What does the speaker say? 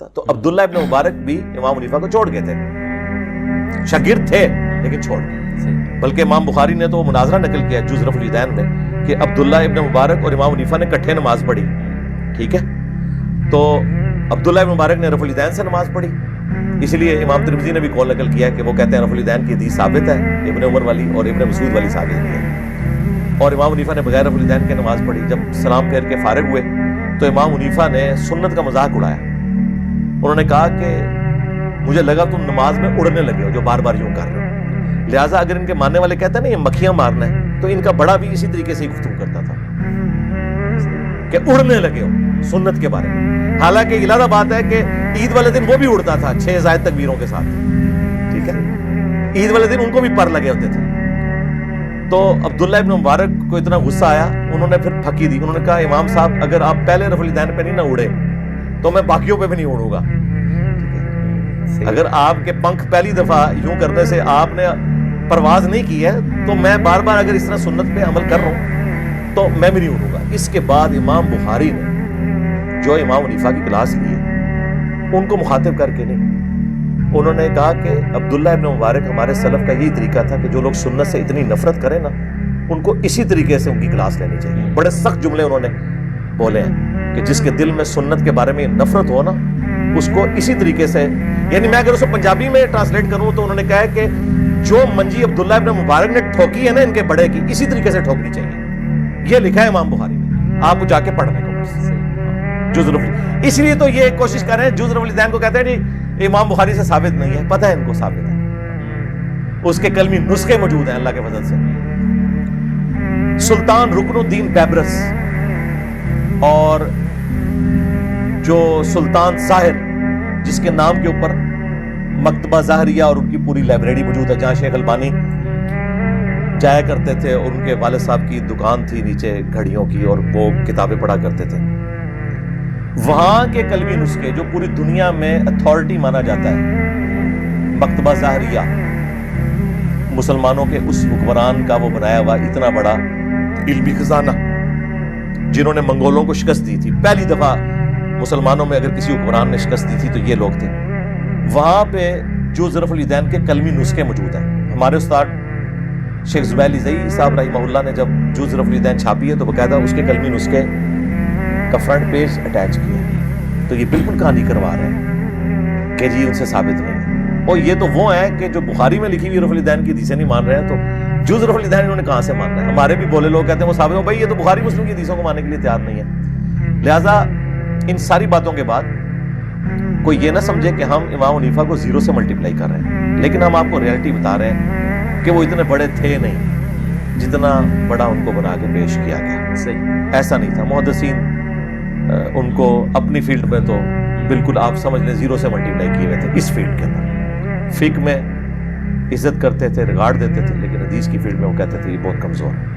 تو عبداللہ ابن مبارک بھی امام حنیفہ کو چھوڑ گئے تھے، شاگرد تھے لیکن چھوڑ گئے۔ بلکہ امام بخاری نے تو مناظرہ نقل کیا جز رفع الیدین میں کہ عبداللہ ابن مبارک اور امام حنیفہ نے اکٹھے نماز پڑھی، ٹھیک ہے؟ تو عبداللہ ابن مبارک نے رفع الیدین سے نماز پڑھی، اس لیے امام ترمذی نے بھی قول نقل کیا کہ وہ کہتے ہیں رفع الیدین کی حدیث ثابت ہے، ابن عمر والی اور ابن مسعود والی ثابت نہیں ہے۔ اور امام حنیفہ نے بغیر رفع الیدین کے نماز پڑھی۔ جب سلام پھیر کے فارغ ہوئے تو امام حنیفہ نے سنت کا مذاق اڑایا۔ انہوں نے کہا کہ مجھے لگا تم نماز میں اڑنے لگے ہو جو بار بار یوں کر رہے ہو، لہٰذا اگر ان کے ماننے والے کہتے ہیں نا یہ مکھیاں مارنا ہے، تو ان کا بڑا بھی اسی طریقے سے گفتگو کرتا تھا کہ اڑنے لگے ہو سنت کے بارے میں۔ حالانکہ علیحدہ بات ہے کہ عید والے دن وہ بھی اڑتا تھا 6 زائد تکبیروں کے ساتھ، ٹھیک ہے؟ عید والے دن ان کو بھی پر لگے ہوتے تھے۔ تو عبداللہ ابن مبارک کو اتنا غصہ آیا، انہوں نے پھر پھکی دی۔ انہوں نے کہا امام صاحب اگر آپ پہلے رفع الیدین پہ نہیں نہ اڑے تو میں باقیوں پہ بھی نہیں اڑوں گا۔ اگر آپ کے پنکھ پہلی دفعہ یوں کرنے سے آپ نے پرواز نہیں کی ہے تو میں بار بار اگر اس طرح سنت پہ عمل کر رہا ہوں تو میں بھی نہیں اڑوں گا۔ اس کے بعد امام بخاری نے جو امام حنیفہ کی کلاس لی ہے ان کو مخاطب کر کے نہیں، انہوں نے کہا کہ عبداللہ ابن مبارک ہمارے سلف کا یہی طریقہ تھا کہ جو لوگ سنت سے اتنی نفرت کریں نا ان کو اسی طریقے سے ان کی کلاس لینی چاہیے۔ بڑے سخت جملے انہوں نے بولے ہیں کہ جس کے دل میں سنت کے بارے میں نفرت ہو نا اس کو اسی طریقے سے، یعنی میں اگر اس کو پنجابی میں ٹرانسلیٹ کروں تو انہوں نے کہا ہے کہ جو منجی عبداللہ ابن مبارک نے ٹھوکی ہے نا ان کے بڑے کی، اسی طریقے سے ٹھوکنی چاہیے۔ یہ لکھا ہے امام بخاری نے، آپ جا کے پڑھنے کو جز رفع، اس لیے تو یہ کوشش کر رہے ہیں جز رفع الیدین کو کہتے ہیں جی امام بخاری سے ثابت نہیں ہے، پتہ ہے ان کو ثابت ہے، اس کے کلمی نسخے موجود ہیں اللہ کے فضل سے۔ سلطان رکن الدین بیبرس اور جو سلطان ظاہر جس کے نام کے اوپر مکتبہ ظاہریہ اور ان کی پوری لائبریری موجود ہے جہاں شیخ البانی جایا کرتے تھے اور ان کے والد صاحب کی دکان تھی نیچے گھڑیوں کی اور وہ کتابیں پڑھا کرتے تھے، وہاں کے کلمی نسخے جو پوری دنیا میں اتھارٹی مانا جاتا ہے، مکتبہ ظاہریہ مسلمانوں کے اس حکمران کا وہ بنایا ہوا اتنا بڑا علمی خزانہ جنہوں نے منگولوں کو شکست دی تھی، پہلی دفعہ مسلمانوں میں اگر کسی حکمران نے شکست دی تھی تو یہ لوگ تھے، وہاں پہ جز رفع الیدین کے کلمی نسخے موجود ہیں۔ ہمارے استاد شیخ زبیلی زئی صاحب رحمہ اللہ نے جب جز رفع الیدین چھاپی ہے تو باقاعدہ اس کے کلمی نسخے کا فرنٹ پیج اٹیچ کیا ہے، تو یہ بالکل کہانی کروا رہے ہیں کہ جی ان سے ثابت نہیں ہے۔ اور یہ تو وہ ہیں کہ جو بخاری میں لکھی ہوئی رفع الیدین کی حدیثیں نہیں مان رہے ہیں، تو جز رفع الیدین انہوں نے کہاں سے ماننا ہے؟ ہمارے بھی بولے لوگ کہتے ہیں وہ ثابت ہو، بھائی یہ تو بخاری مسلم کی حدیثوں کو ماننے کے لیے تیار نہیں ہے۔ لہٰذا ان ساری باتوں کے بعد کوئی یہ نہ سمجھے کہ ہم امام حنیفہ کو 0 سے ملٹیپلائی کر رہے ہیں، لیکن ہم آپ کو ریئلٹی بتا رہے ہیں کہ وہ اتنے بڑے تھے نہیں جتنا بڑا ان کو بنا کے پیش کیا گیا۔ صحیح ایسا نہیں تھا۔ محدثین ان کو اپنی فیلڈ میں تو بالکل آپ سمجھ لیں 0 سے ملٹیپلائی کیے ہوئے تھے۔ اس فیلڈ کے اندر فقہ میں عزت کرتے تھے، ریگارڈ دیتے تھے، لیکن حدیث کی فیلڈ میں وہ کہتے تھے یہ بہت کمزور ہے۔